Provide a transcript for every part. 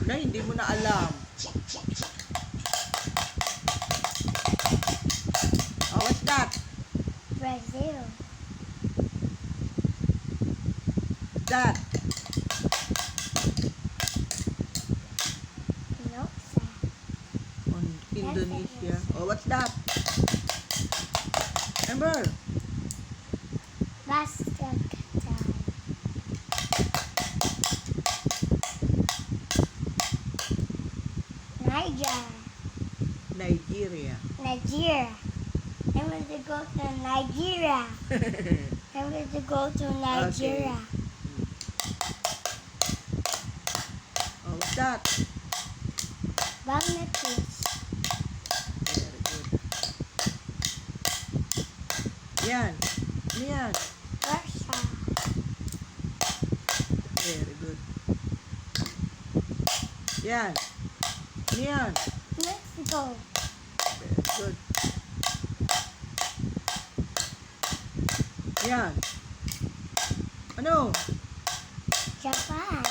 Na, hindi mo na alam. Oh, what's that? Brazil. That? No, sir. On Indonesia. Oh, what's that? Remember? Basket. Niger. Nigeria. Nigeria. I'm going to go to Nigeria. I'm going to go to Nigeria. Oh, what's that? Bangladesh. Very good. Yan. Ano yan? Russia. Very good. Yan. Ano yan? Mexico. Very good. Yan. Ano? Japan.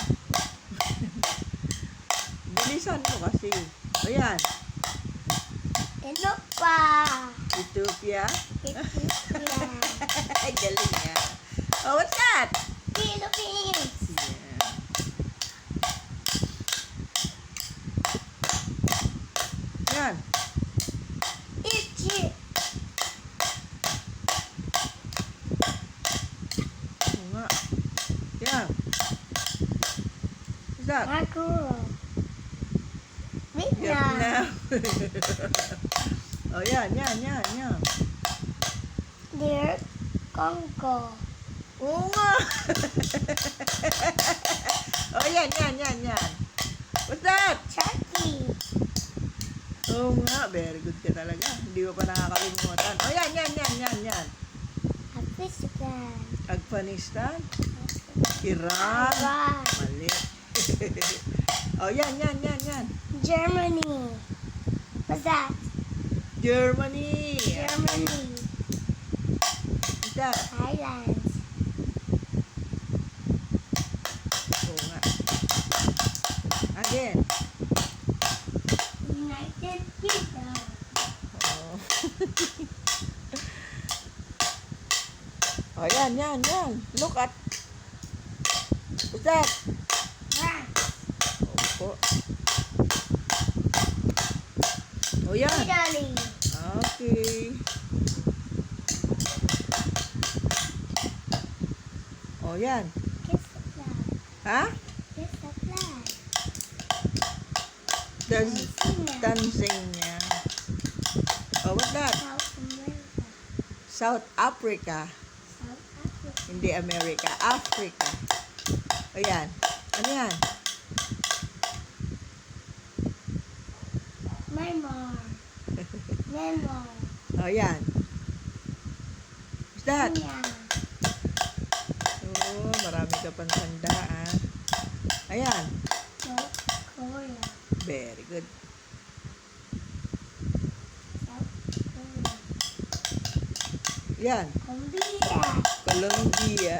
Bilisan mo kasi. Ayan. Europa. Ethiopia. Ethiopia. Galing niya. Oh, what's that? Philippines. Yan. Egypt. Oo nga. Yan. What's that? Macau. Vietnam. Vietnam. Oh, yan. Dear Congo. Oo nga. Oh, yan. What's that? Turkey. Oo nga. Very good ka talaga. Hindi mo pa nakakalimutan. Oh, yan. Afghanistan. Afghanistan. Iran. Iran. Mali. Oh, yan. Germany. What's that? Germany. Germany. What's that? Thailand. Oo nga. Again. United Kingdom. Oh. Oh, yan. Look at. What's that? France. Opo. Oh, yan. Italy. Okay. Oh, yan. Kiss the flag. Ha? Kiss the flag. Tanzania. Tanzania. Oh, what's that? South America. South Africa. South Africa. Hindi America. Africa. O yan. Ano yan? Myanmar. Myanmar. O yan. What's that? Kenya. Oh, marami ka pang tandaan. Ayan. North Korea. Very good. South Korea. Yan. Colombia. Colombia.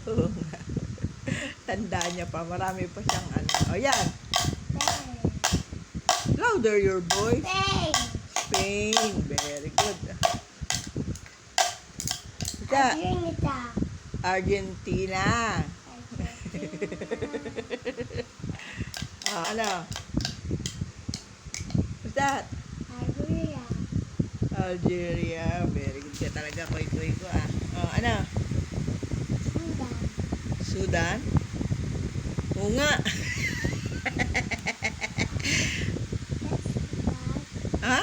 Oo nga. Tandaan niya pa. Marami pa siyang ano. O yan. Spain. Louder your voice. Spain. Spain. Very good. Ika. Argentina. Argentina. Ah, ano? What's that? Algeria. Algeria. Very good ka talaga. Koy ko ah. Oh, ano? Sudan. Sudan? Oo nga. Ha?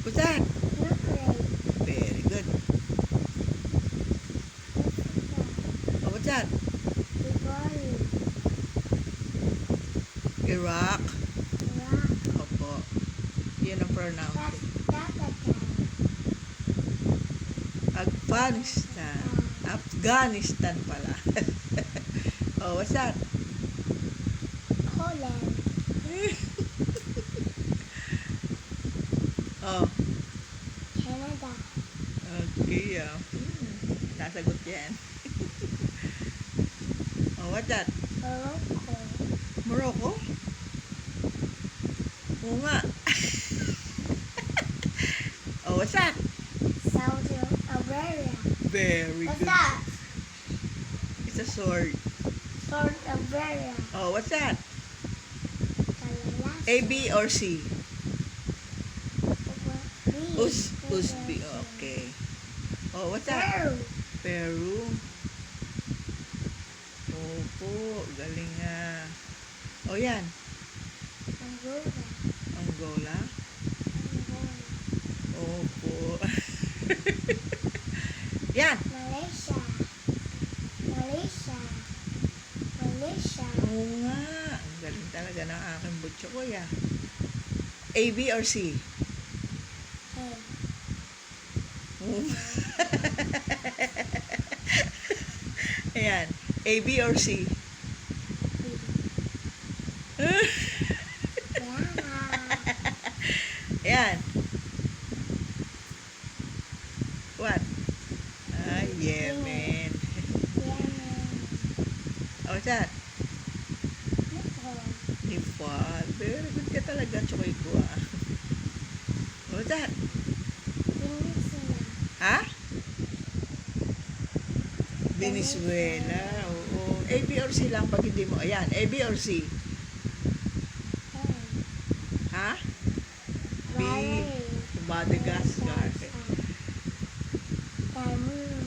What's that? Ukraine. Very good. Oh, what's that? Italy. Iraq. Iraq. Opo. Yun ang pronounce. Pakistan. Afghanistan. Afghanistan pala. Oh, what's that? Holland. Oh, Canada. okay. Nasagot yan. Oh, what's that? Morocco. Morocco? Oo nga. Oh, what's that? Saudi Arabia. Very What's good. that? It's a sword. Saudi Arabia. Oh, what's that? Kalalasan. A, B, or C? B. Usbi. Okay. Oh, what's that? Peru. Peru. Opo, galing nga. Oh, yan. Angola. Angola. Angola. Opo. Yan. Malaysia. Malaysia. Malaysia. Oo nga. Ang galing talaga ng aking butso ko, ya. A, B, or C? A. Oo. Ayan. A, B, or C? B. Yeah. Ayan. What? Ah, Yemen. Yemen. Oh, what's that? Nepal. Nepal. Very good ka talaga, chokoy ko, ah. What's that? Venezuela. Ha? Venezuela. Oo. A, B, or C lang pag hindi mo. Ayan. A, B, or C? A. Ha? B. Bahrain. Madagascar. Cameroon.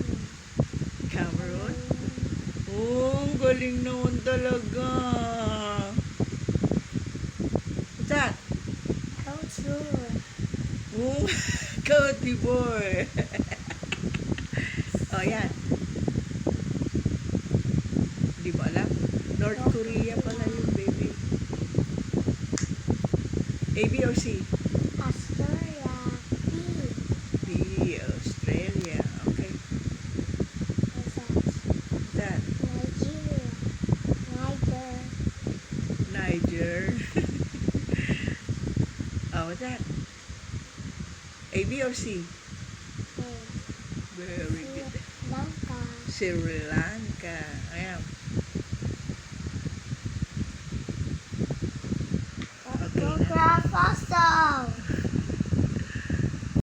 Cameroon. Oh, ang galing naman talaga. What's that? Culture. Oh, Cote d'Ivoire. Oh, yan. Hindi mo alam? North Korea pala yung baby. A, B, or C? Australia. B. B, Australia. Okay. What's that? What's that? Nigeria. Niger. Niger. Oh, what's that? A, B, or C? A. Very good. Lanka. Sri Lanka. Ayan.